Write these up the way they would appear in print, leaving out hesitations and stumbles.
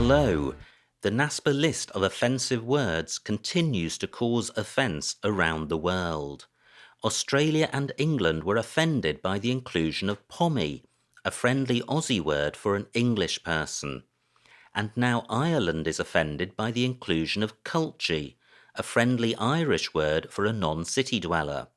Hello. The NASPA list of offensive words continues to cause offence around the world. Australia and England were offended by the inclusion of pommy, a friendly Aussie word for an English person. And now Ireland is offended by the inclusion of culchie, a friendly Irish word for a non-city dweller.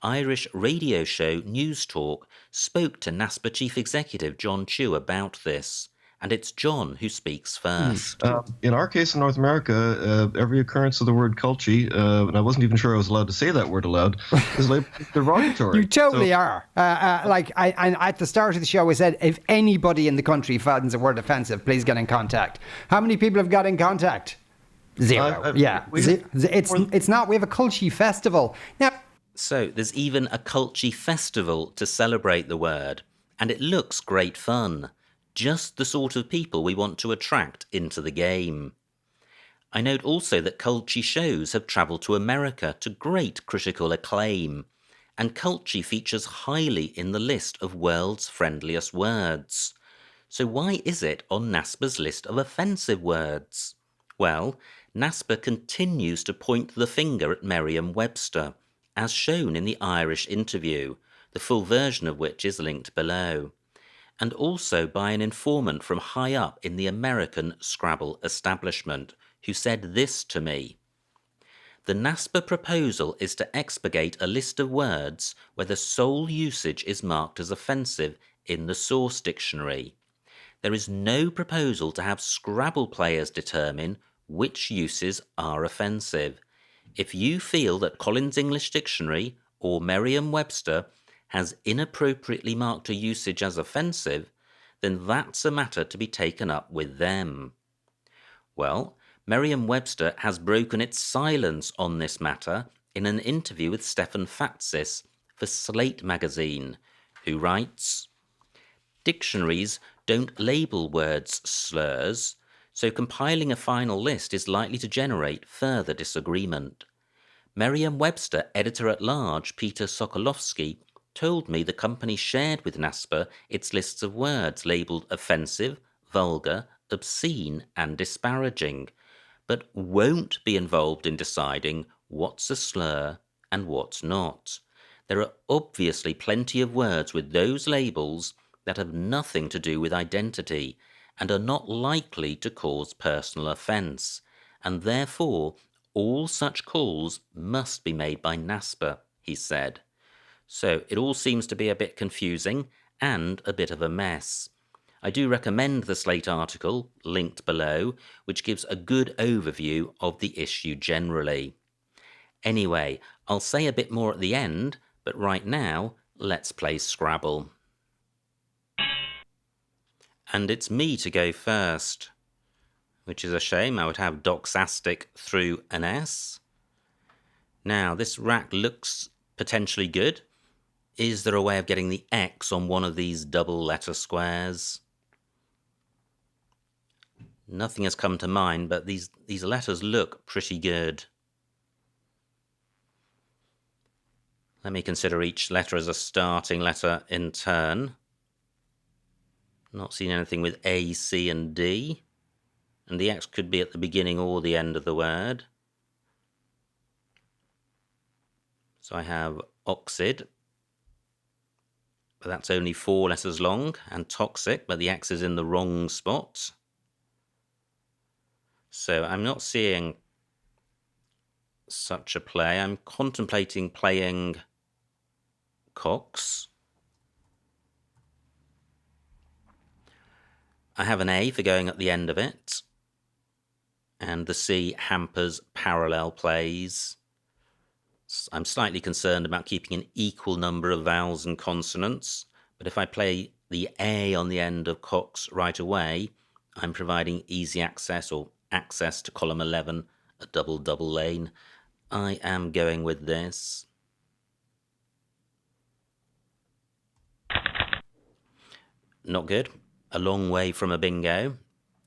Irish radio show Newstalk spoke to NASPA Chief Executive John Chew about this, and it's John who speaks first. In our case in North America, every occurrence of the word culchie, and I wasn't even sure I was allowed to say that word aloud, is labeled derogatory. You totally are. I at the start of the show, I said, if anybody in the country finds a word offensive, please get in contact. How many people have got in contact? Zero. It's not. We have a Culchie festival. Now, so there's even a Culchie festival to celebrate the word, and it looks great fun. Just the sort of people we want to attract into the game. I note also that Culchie shows have travelled to America to great critical acclaim, and Culchie features highly in the list of world's friendliest words. So why is it on NASPA's list of offensive words? Well, NASPA continues to point the finger at Merriam-Webster, as shown in the Irish interview, the full version of which is linked below, and also by an informant from high up in the American Scrabble establishment, who said this to me. The NASPA proposal is to expurgate a list of words where the sole usage is marked as offensive in the source dictionary. There is no proposal to have Scrabble players determine which uses are offensive. If you feel that Collins English Dictionary or Merriam-Webster has inappropriately marked a usage as offensive, then that's a matter to be taken up with them. Well, Merriam-Webster has broken its silence on this matter in an interview with Stefan Fatsis for Slate magazine, who writes, "Dictionaries don't label words slurs, so compiling a final list is likely to generate further disagreement. Merriam-Webster editor-at-large Peter Sokolowski told me the company shared with NASPA its lists of words labelled offensive, vulgar, obscene and disparaging, but won't be involved in deciding what's a slur and what's not. There are obviously plenty of words with those labels that have nothing to do with identity and are not likely to cause personal offence, and therefore all such calls must be made by NASPA," he said. So it all seems to be a bit confusing and a bit of a mess. I do recommend the Slate article, linked below, which gives a good overview of the issue generally. Anyway, I'll say a bit more at the end, but right now, let's play Scrabble. And it's me to go first, which is a shame. I would have doxastic through an S. Now, this rack looks potentially good. Is there a way of getting the X on one of these double letter squares? Nothing has come to mind, but these letters look pretty good. Let me consider each letter as a starting letter in turn. Not seen anything with A, C and D. And the X could be at the beginning or the end of the word. So I have oxid, but that's only 4 letters long, and toxic, but the X is in the wrong spot. So I'm not seeing such a play. I'm contemplating playing Cox. I have an A for going at the end of it, and the C hampers parallel plays. I'm slightly concerned about keeping an equal number of vowels and consonants, but if I play the A on the end of Cox right away, I'm providing easy access or access to column 11, a double lane. I am going with this. Not good. A long way from a bingo.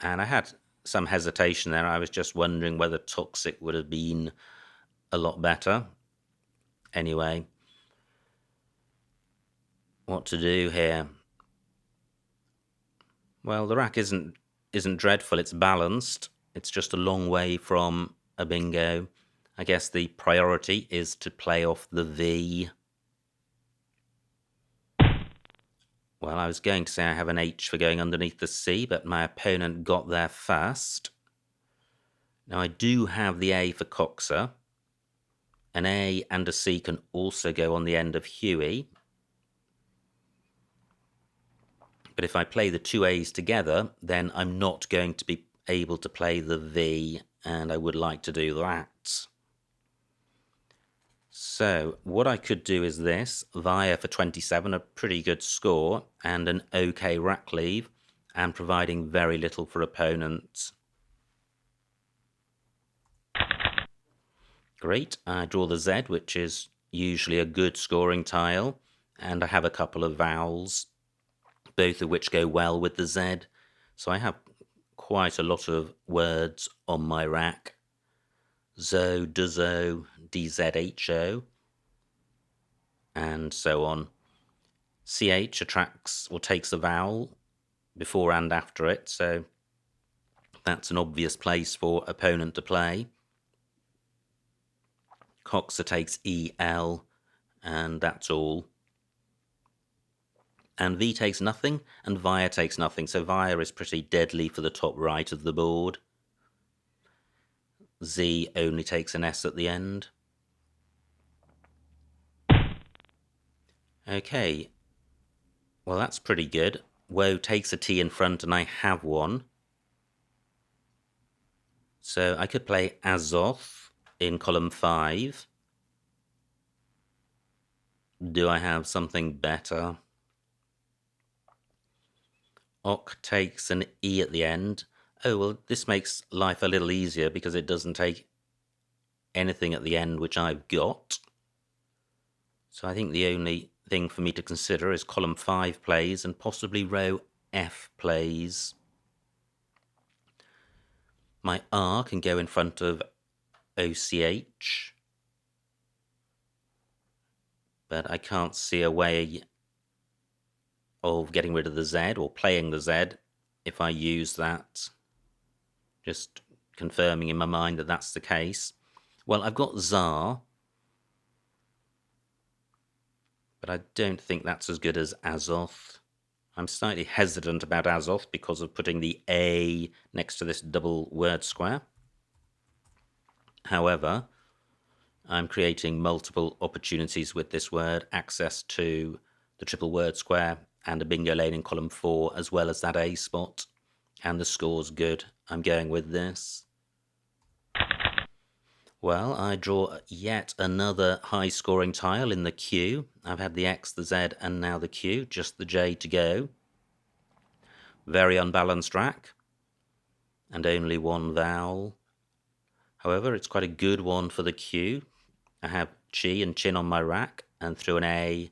And I had some hesitation there. I was just wondering whether toxic would have been a lot better. Anyway, what to do here? Well, the rack isn't isn't dreadful, it's balanced. It's just a long way from a bingo. I guess the priority is to play off the V. Well, I was going to say I have an H for going underneath the C, but my opponent got there first. Now I do have the A for Coxer. An A and a C can also go on the end of Huey. But if I play the two A's together, then I'm not going to be able to play the V, and I would like to do that. So what I could do is this: Via for 27, a pretty good score, and an okay rack leave, and providing very little for opponents. Great, I draw the Z, which is usually a good scoring tile, and I have a couple of vowels, both of which go well with the Z. So I have quite a lot of words on my rack. Zo, Dzo, DZHO, and so on. CH attracts or takes a vowel before and after it, so that's an obvious place for opponent to play. Coxer takes EL, and that's all. And V takes nothing, and Via takes nothing, so Via is pretty deadly for the top right of the board. Z only takes an S at the end. Okay, well that's pretty good. Woe takes a T in front, and I have one. So I could play Azoth in column 5. Do I have something better? Ok takes an E at the end. Oh, well, this makes life a little easier because it doesn't take anything at the end which I've got. So I think the only thing for me to consider is column 5 plays and possibly row F plays. My R can go in front of OCH, but I can't see a way of getting rid of the Z or playing the Z if I use that. Just confirming in my mind that that's the case. Well, I've got Tsar, but I don't think that's as good as Azoth. I'm slightly hesitant about Azoth because of putting the A next to this double word square. However, I'm creating multiple opportunities with this word, access to the triple word square and a bingo lane in column 4, as well as that A spot, and the score's good. I'm going with this. Well, I draw yet another high-scoring tile in the Q. I've had the X, the Z, and now the Q, just the J to go. Very unbalanced rack, and only one vowel. However, it's quite a good one for the Q. I have Chi and Chin on my rack, and through an A,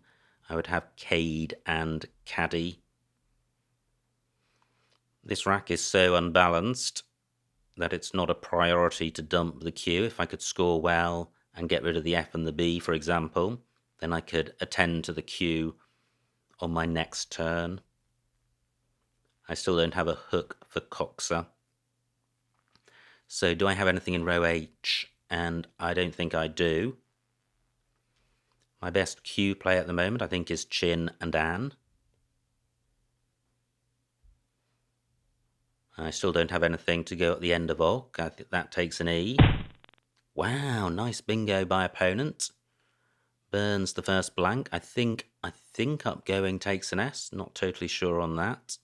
I would have Cade and Caddy. This rack is so unbalanced that it's not a priority to dump the Q. If I could score well and get rid of the F and the B, for example, then I could attend to the Q on my next turn. I still don't have a hook for Coxer. So do I have anything in row H? And I don't think I do. My best Q play at the moment, I think, is Chin and Anne. I still don't have anything to go at the end of Ok. I think that takes an E. Wow, nice bingo by opponent. Burns the first blank. I think upgoing takes an S. Not totally sure on that.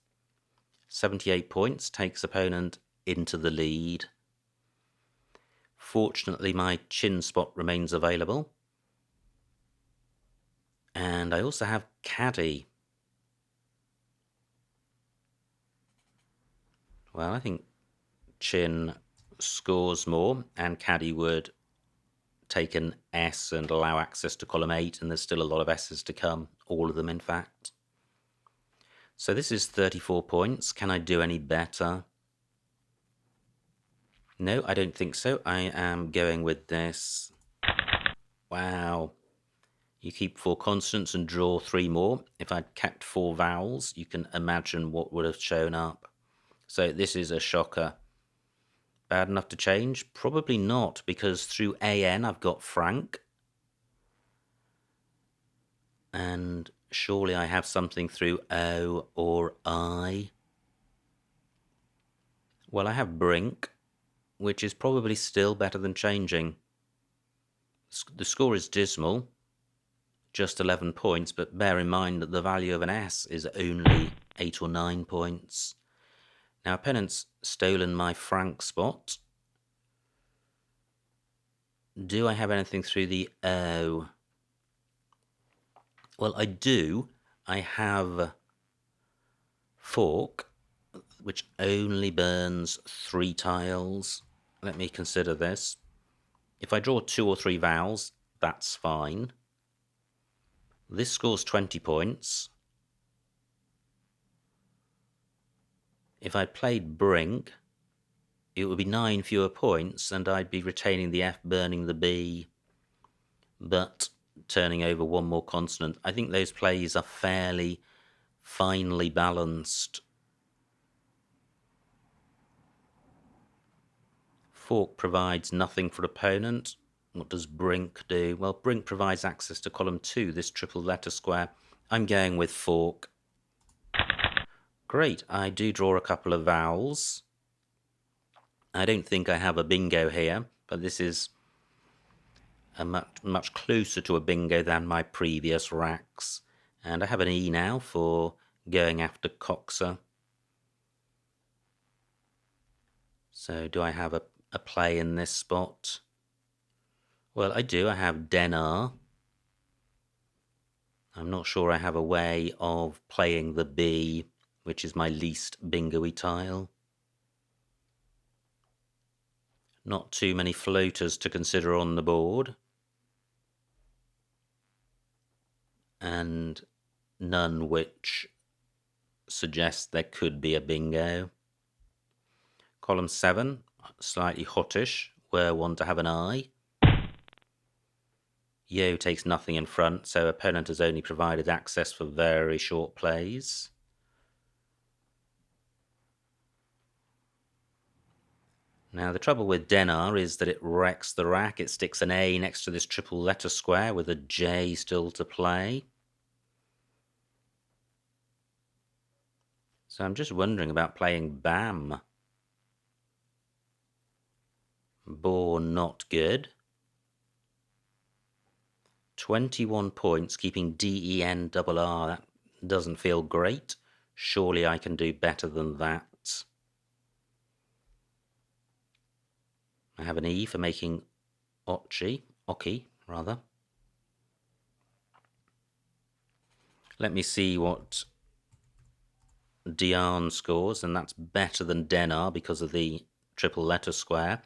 78 points takes opponent into the lead. Fortunately, my Chin spot remains available. And I also have Caddy. Well, I think Chin scores more, and Caddy would take an S and allow access to column 8, and there's still a lot of S's to come, all of them in fact. So this is 34 points. Can I do any better? No, I don't think so. I am going with this. Wow. You keep 4 consonants and draw 3 more. If I'd kept 4 vowels, you can imagine what would have shown up. So this is a shocker. Bad enough to change? Probably not, because through AN I've got Frank. And surely I have something through O or I. Well, I have Brink, which is probably still better than changing. The score is dismal, just 11 points, but bear in mind that the value of an S is only 8 or 9 points. Now, opponent's stolen my Frank spot. Do I have anything through the O? Well, I do. I have Fork, which only burns 3 tiles. Let me consider this. If I draw 2 or 3 vowels, that's fine. This scores 20 points. If I played Brink, it would be 9 fewer points, and I'd be retaining the F, burning the B, but turning over 1 more consonant. I think those plays are fairly finely balanced. Fork provides nothing for opponent. What does Brink do? Well, Brink provides access to column 2, this triple letter square. I'm going with Fork. Great, I do draw a couple of vowels. I don't think I have a bingo here, but this is a much closer to a bingo than my previous racks. And I have an E now for going after Coxer. So do I have a play in this spot? Well, I do. I have Denar. I'm not sure I have a way of playing the B, which is my least bingo-y tile. Not too many floaters to consider on the board. And none which suggest there could be a bingo. Column 7, slightly hottish, were one to have an I. Yo takes nothing in front, so opponent has only provided access for very short plays. Now, the trouble with Denar is that it wrecks the rack. It sticks an A next to this triple letter square with a J still to play. So I'm just wondering about playing Bam. Boar not good. 21 points, keeping DENRR. That doesn't feel great. Surely I can do better than that. I have an E for making Oki. Let me see what Dian scores, and that's better than Denar because of the triple letter square.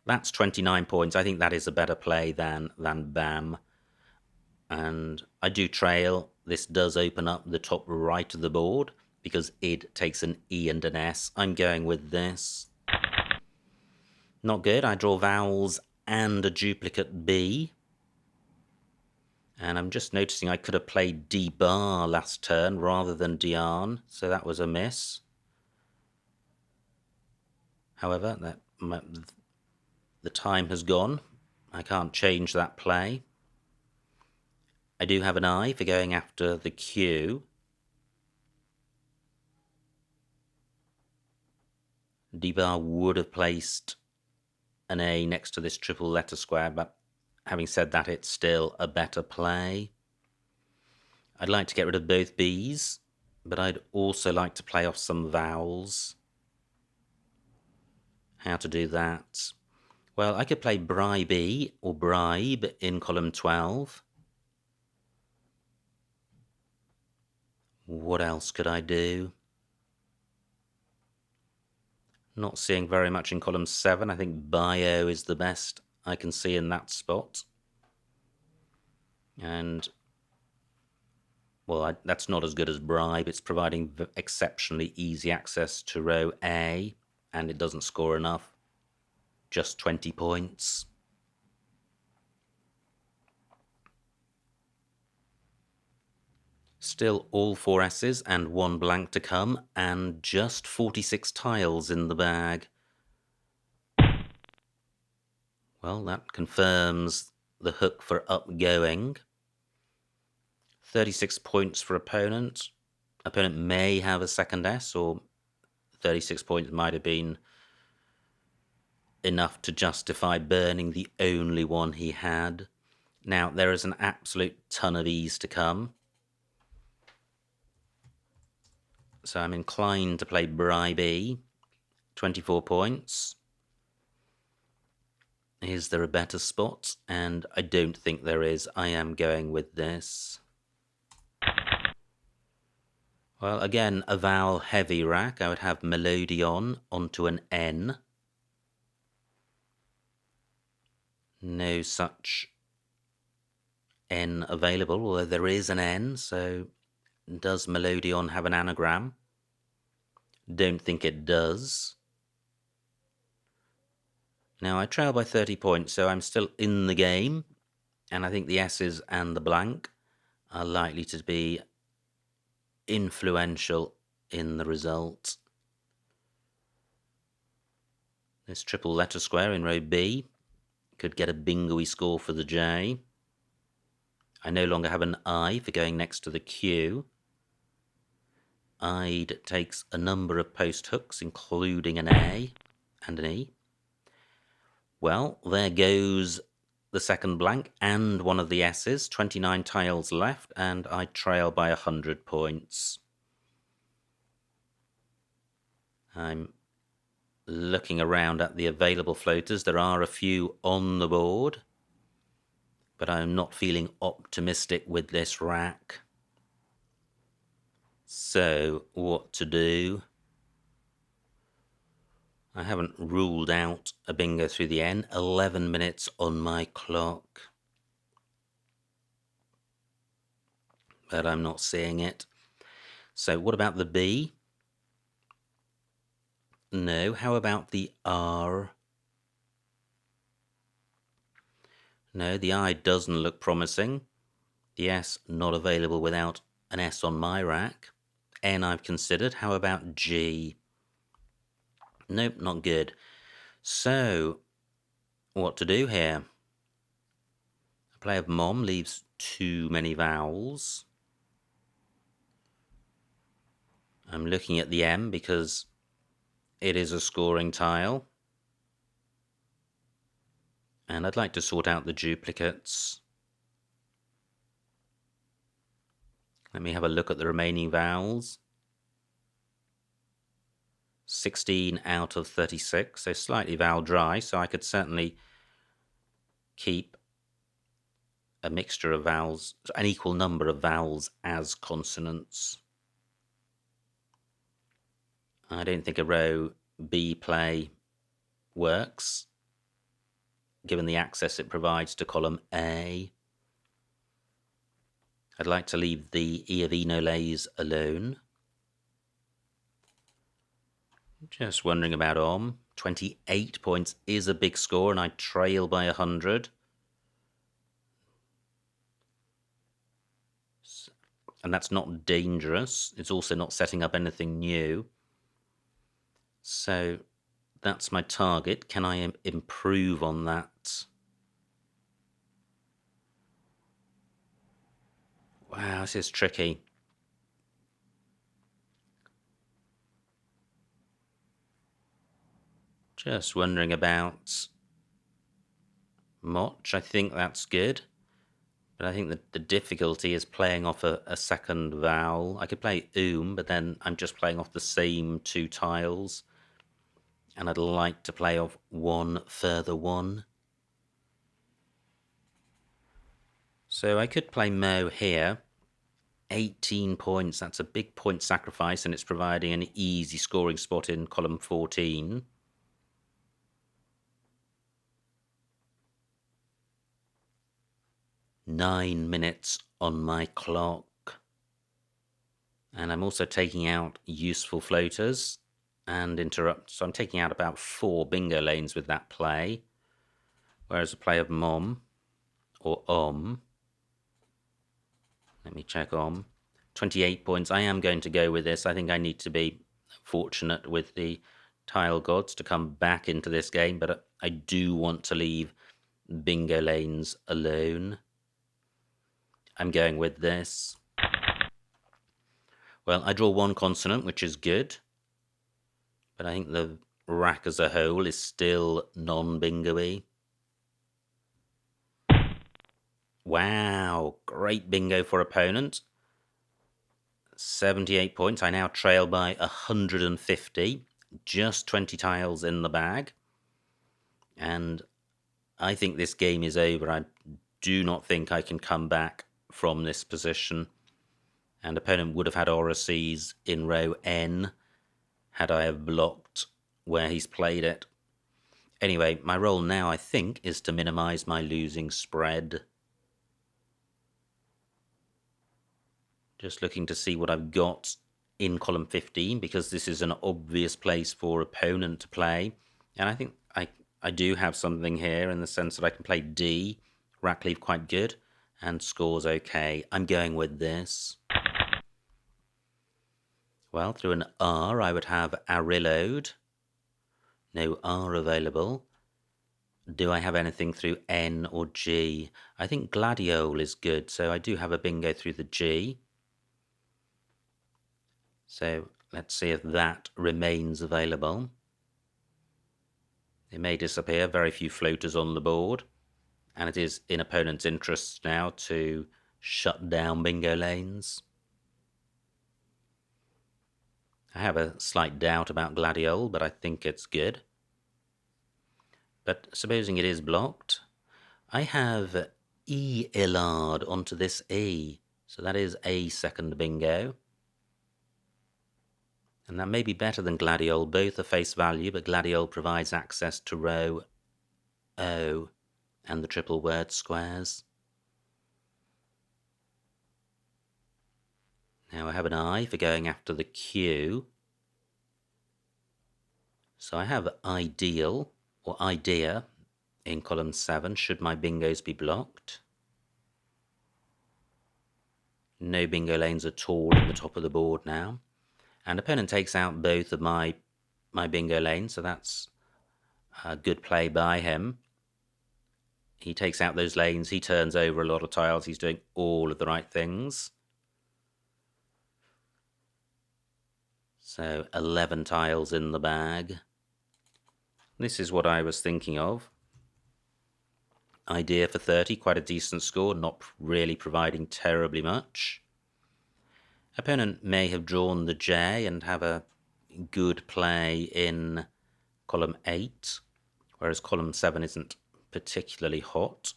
That's 29 points. I think that is a better play than Bam. And I do trail. This does open up the top right of the board because id takes an E and an S. I'm going with this. Not good. I draw vowels and a duplicate B. And I'm just noticing I could have played D-bar last turn rather than Dian, so that was a miss. However, the time has gone. I can't change that play. I do have an I for going after the Q. D-bar would have placed an A next to this triple letter square, but having said that, it's still a better play. I'd like to get rid of both B's, but I'd also like to play off some vowels. How to do that? Well, I could play Bribe or Bribe in column 12. What else could I do? Not seeing very much in column 7. I think Bio is the best I can see in that spot. And, well, that's not as good as Bribe. It's providing exceptionally easy access to row A, and it doesn't score enough. Just 20 points. Still all 4 S's and 1 blank to come, and just 46 tiles in the bag. Well, that confirms the hook for upgoing. 36 points for opponent. Opponent may have a second S, or 36 points might have been enough to justify burning the only one he had. Now, there is an absolute ton of ease to come. So I'm inclined to play Bribe E. 24 points. Is there a better spot? And I don't think there is. I am going with this. Well, again, a vowel heavy rack. I would have Melodion onto an N. No such N available, although there is an N, so does Melodion have an anagram? Don't think it does. Now, I trail by 30 points, so I'm still in the game, and I think the S's and the blank are likely to be influential in the result. This triple letter square in row B could get a bingo-y score for the J. I no longer have an I for going next to the Q. I'd takes a number of post hooks, including an A and an E. Well, there goes the second blank and one of the S's. 29 tiles left, and I trail by 100 points. I'm looking around at the available floaters. There are a few on the board, but I'm not feeling optimistic with this rack. So, what to do? I haven't ruled out a bingo through the N. 11 minutes on my clock. But I'm not seeing it. So what about the B? No. How about the R? No, the I doesn't look promising. The S not available without an S on my rack. N I've considered. How about G? Nope, not good. So, what to do here? A play of Mom leaves too many vowels. I'm looking at the M because it is a scoring tile. And I'd like to sort out the duplicates. Let me have a look at the remaining vowels. 16 out of 36, so slightly vowel dry, so I could certainly keep a mixture of vowels, an equal number of vowels as consonants. I don't think a row B play works, given the access it provides to column A. I'd like to leave the E of Enolays alone. Just wondering about Om. 28 points is a big score, and I trail by 100. And that's not dangerous. It's also not setting up anything new. So that's my target. Can I improve on that? Wow, this is tricky. Just wondering about Moch. I think that's good. But I think that the difficulty is playing off a second vowel. I could play but then I'm just playing off the same 2 tiles. And I'd like to play off one further one. So I could play Mo here. 18 points, that's a big point sacrifice, and it's providing an easy scoring spot in column 14. Nine minutes on my clock. And I'm also taking out useful floaters and interrupt. So I'm taking out about 4 bingo lanes with that play. Whereas a play of Mom or Om. Let me check Om. 28 points. I am going to go with this. I think I need to be fortunate with the tile gods to come back into this game, but I do want to leave bingo lanes alone. I'm going with this. Well, I draw one consonant, which is good, but I think the rack as a whole is still non-bingo-y. Wow, great bingo for opponent. 78 points. I now trail by 150. Just 20 tiles in the bag. And I think this game is over. I do not think I can come back from this position. And opponent would have had Orices in row N had I have blocked where he's played it. Anyway, my role now, I think, is to minimise my losing spread. Just looking to see what I've got in column 15, because this is an obvious place for opponent to play. And I think I do have something here in the sense that I can play D, rack leave quite good, and scores okay. I'm going with this. Well, through an R, I would have Arillode. No R available. Do I have anything through N or G? I think Gladiole is good, so I do have a bingo through the G. So let's see if that remains available. It may disappear, very few floaters on the board, and it is in opponent's interests now to shut down bingo lanes. I have a slight doubt about Gladiole, but I think it's good. But supposing it is blocked, I have E-Illard onto this E, so that is a second bingo. And that may be better than Gladiole. Both are face value, but Gladiole provides access to row O and the triple word squares. Now I have an I for going after the Q. So I have ideal or idea in column 7, should my bingos be blocked. No bingo lanes at all in the top of the board now. And opponent takes out both of my bingo lanes, so that's a good play by him. He takes out those lanes, he turns over a lot of tiles, he's doing all of the right things. So 11 tiles in the bag. This is what I was thinking of. Idea for 30, quite a decent score, not really providing terribly much. Opponent may have drawn the J and have a good play in column 8, whereas column 7 isn't particularly hot.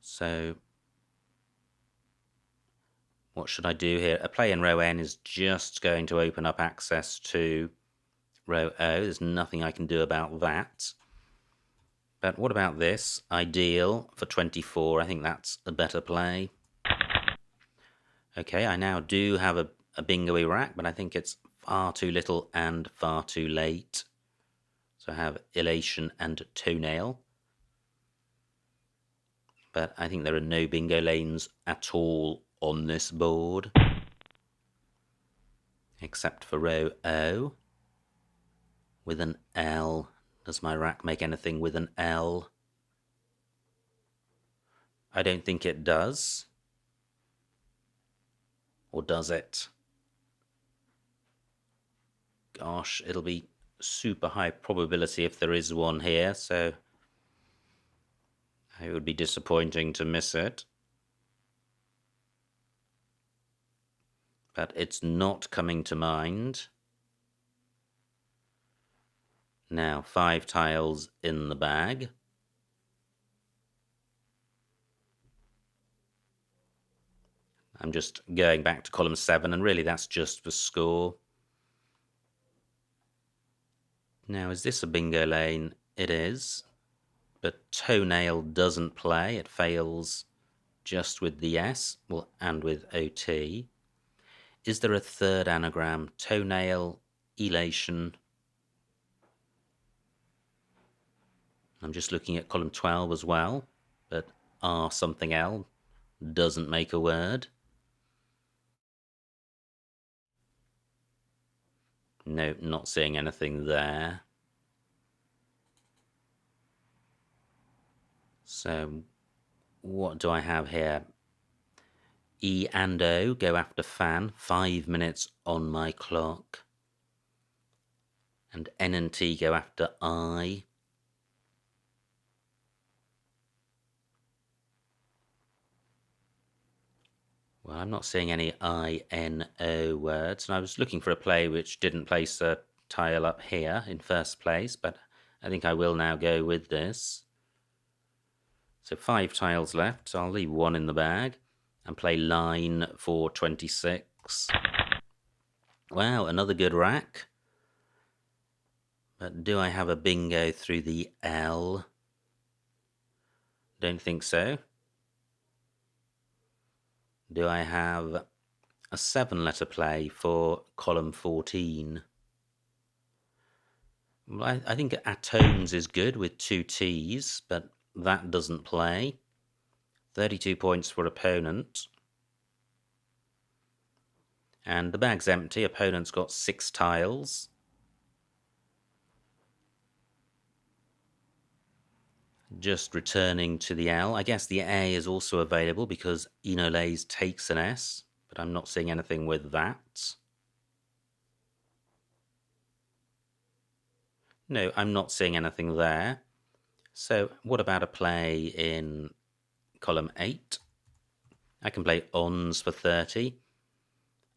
So what should I do here? A play in row N is just going to open up access to row O. There's nothing I can do about that. But what about this? Ideal for 24. I think that's a better play. Okay, I now do have a bingo-y rack, but I think it's far too little and far too late. So I have elation and toenail. But I think there are no bingo lanes at all on this board. Except for row O. With an L. Does my rack make anything with an L? I don't think it does. Or does it? Gosh, it'll be super high probability if there is one here, so it would be disappointing to miss it. But it's not coming to mind. Now, 5 tiles in the bag. I'm just going back to column 7, and really that's just for score. Now, is this a bingo lane? It is. But toenail doesn't play. It fails just with the S, well, and with OT. Is there a third anagram? Toenail, elation. I'm just looking at column 12 as well, but R something L. doesn't make a word. No, not seeing anything there. So what do I have here? E and O go after fan, 5 minutes on my clock. And N and T go after I. Well, I'm not seeing any I-N-O words, and I was looking for a play which didn't place a tile up here in first place, but I think I will now go with this. So 5 tiles left, so I'll leave 1 in the bag and play line for 26. Wow, another good rack. But do I have a bingo through the L? Don't think so. Do I have a 7-letter play for column 14? Well, I think atones is good with 2 T's, but that doesn't play. 32 points for opponent. And the bag's empty. Opponent's got 6 tiles. Just returning to the L. I guess the A is also available because Enolays takes an S, but I'm not seeing anything with that. No, I'm not seeing anything there. So what about a play in column 8? I can play ons for 30,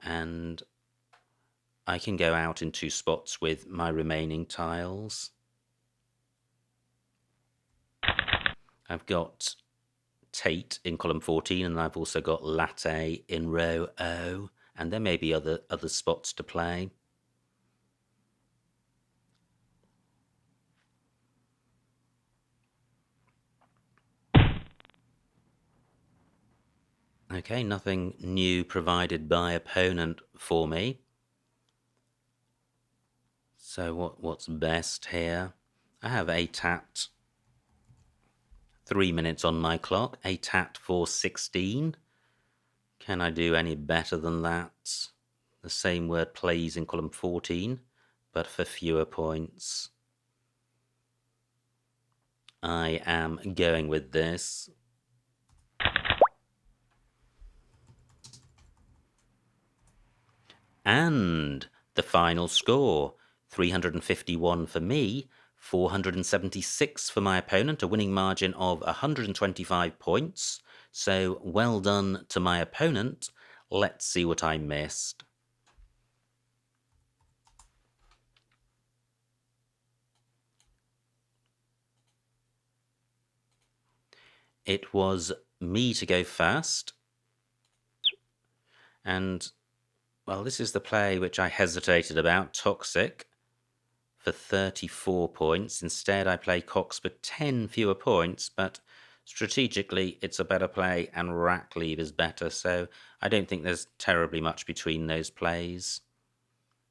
and I can go out in 2 spots with my remaining tiles. I've got Tate in column 14, and I've also got Latte in row O, and there may be other spots to play. Okay, nothing new provided by opponent for me. So what's best here? I have a tat. 3 minutes on my clock, a tat for 16. Can I do any better than that? The same word plays in column 14, but for fewer points. I am going with this. And the final score, 351 for me, 476 for my opponent, a winning margin of 125 points. So well done to my opponent. Let's see what I missed. It was me to go first. And, well, this is the play which I hesitated about, Toxic, for 34 points. Instead, I play Cox for 10 fewer points, but strategically, it's a better play, and Rack Leave is better, so I don't think there's terribly much between those plays.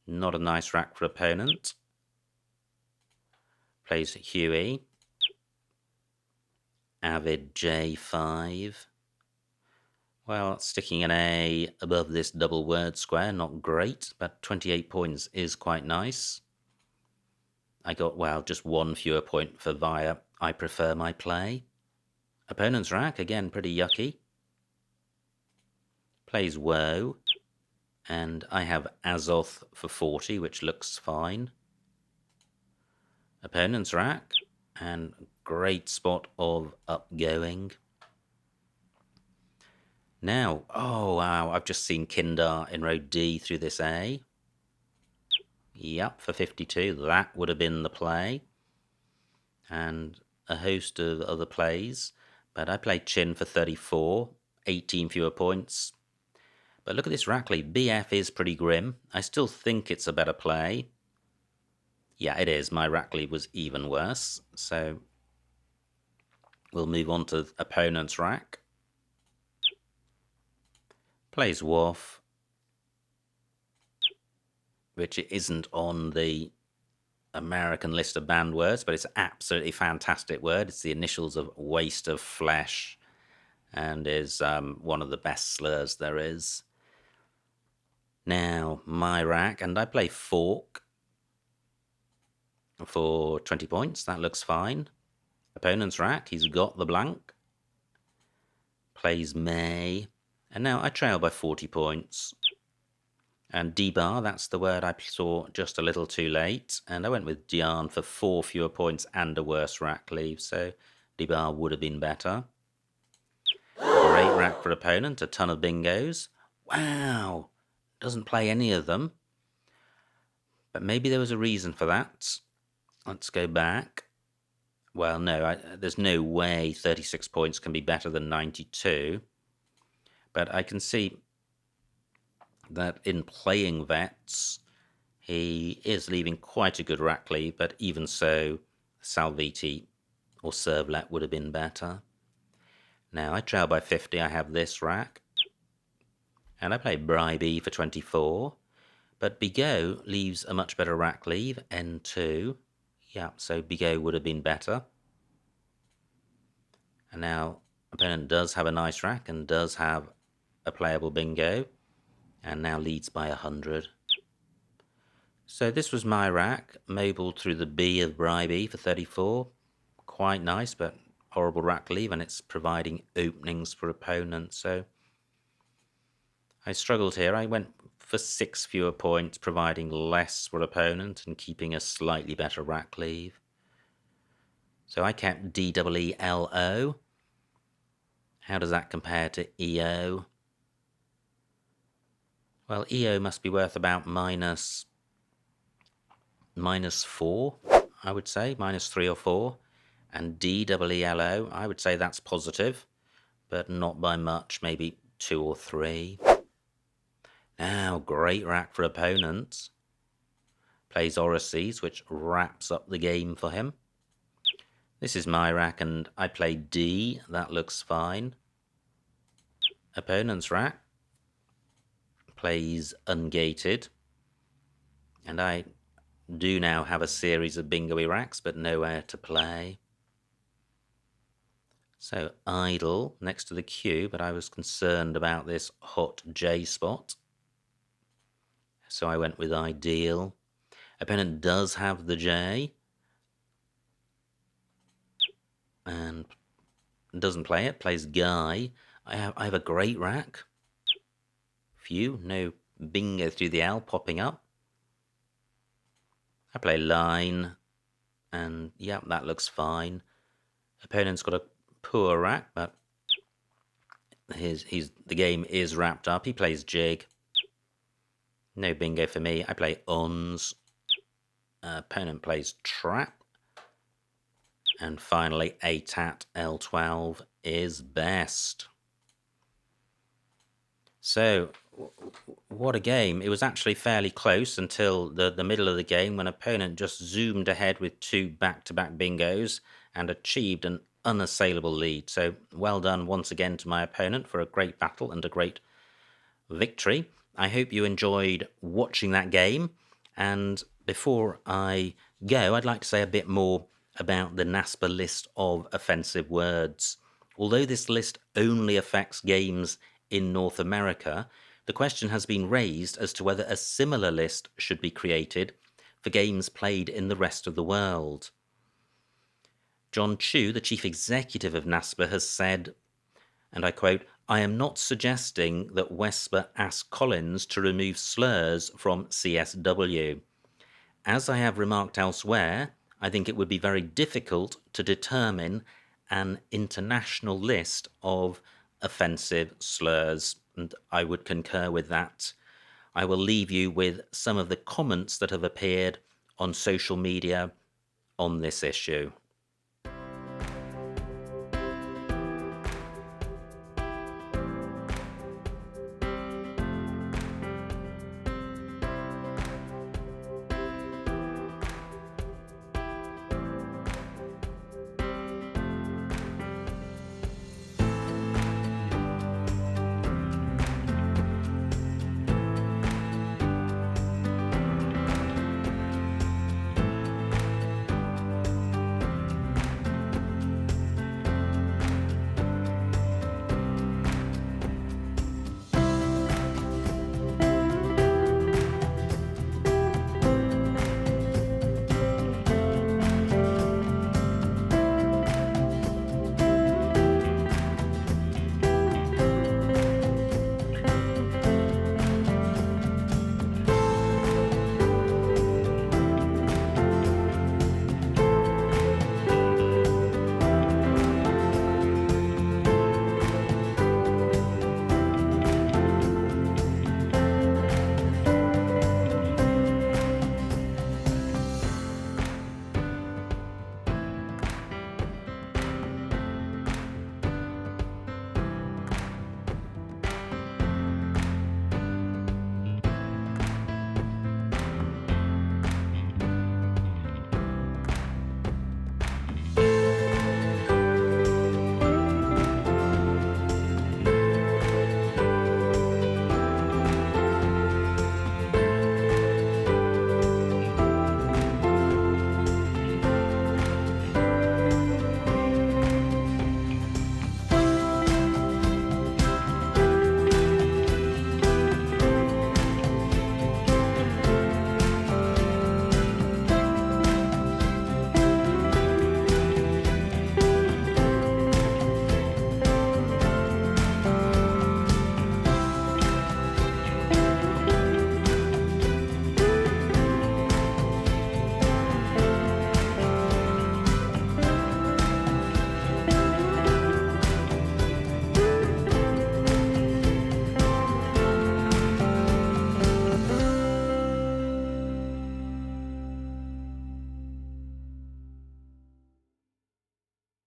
Not a nice rack for opponent. Plays Huey. Avid J5. Well, sticking an A above this double word square, not great, but 28 points is quite nice. I got, well, just 1 fewer point for Via. I prefer my play. Opponent's rack, again, pretty yucky. Plays Woe. And I have Azoth for 40, which looks fine. Opponent's rack. And great spot of upgoing. Now, oh wow, I've just seen Kindar in row D through this A. Yep, for 52, that would have been the play. And a host of other plays. But I played Chin for 34, 18 fewer points. But look at this Rackley. BF is pretty grim. I still think it's a better play. Yeah, it is. My Rackley was even worse. So we'll move on to opponent's rack. Plays Waff, which isn't on the American list of banned words, but it's an absolutely fantastic word. It's the initials of waste of flesh. and is one of the best slurs there is. Now, my rack, and I play fork for 20 points. That looks fine. Opponent's rack, he's got the blank. Plays May. And now I trail by 40 points. And D-bar, that's the word I saw just a little too late. And I went with Dian for 4 fewer points and a worse rack leave. So D-bar would have been better. Great rack for opponent, a ton of bingos. Wow! Doesn't play any of them. But maybe there was a reason for that. Let's go back. Well, no, there's no way 36 points can be better than 92. But I can see that in playing vets, he is leaving quite a good rack leave, but even so, Salviti or Servlet would have been better. Now, I trail by 50, I have this rack. And I play Bribey for 24. But Bigot leaves a much better rack leave, N2. Yeah, so Bigot would have been better. And now, opponent does have a nice rack and does have a playable bingo. And now leads by 100. So this was my rack, mobile through the B of Bribey for 34. Quite nice, but horrible rack leave, and it's providing openings for opponents. So I struggled here. I went for 6 fewer points, providing less for opponent and keeping a slightly better rack leave. So I kept DWEELO. How does that compare to EO? Well, EO must be worth about minus 4, I would say, minus 3 or 4. And DWELO, I would say that's positive, but not by much, maybe 2 or 3. Now, great rack for opponents. Plays Orices, which wraps up the game for him. This is my rack, and I play D. That looks fine. Opponent's rack plays Ungated. And I do now have a series of bingo-y racks, but nowhere to play. So, idle next to the Q, but I was concerned about this hot J spot. So I went with ideal. Opponent does have the J. And doesn't play it, plays Guy. I have a great rack. Few, no bingo through the L popping up. I play line, and yeah, that looks fine. Opponent's got a poor rack, but the game is wrapped up. He plays jig. No bingo for me. I play ons. Opponent plays trap. And finally, ATAT L12 is best. So, what a game. It was actually fairly close until the middle of the game when opponent just zoomed ahead with 2 back-to-back bingos and achieved an unassailable lead. So, well done once again to my opponent for a great battle and a great victory. I hope you enjoyed watching that game. And before I go, I'd like to say a bit more about the NASPA list of offensive words. Although this list only affects games in North America, the question has been raised as to whether a similar list should be created for games played in the rest of the world. John Chu, the chief executive of NASPA, has said, and I quote, "I am not suggesting that WESPA ask Collins to remove slurs from CSW. As I have remarked elsewhere, I think it would be very difficult to determine an international list of offensive slurs, and I would concur with that. I will leave you with some of the comments that have appeared on social media on this issue."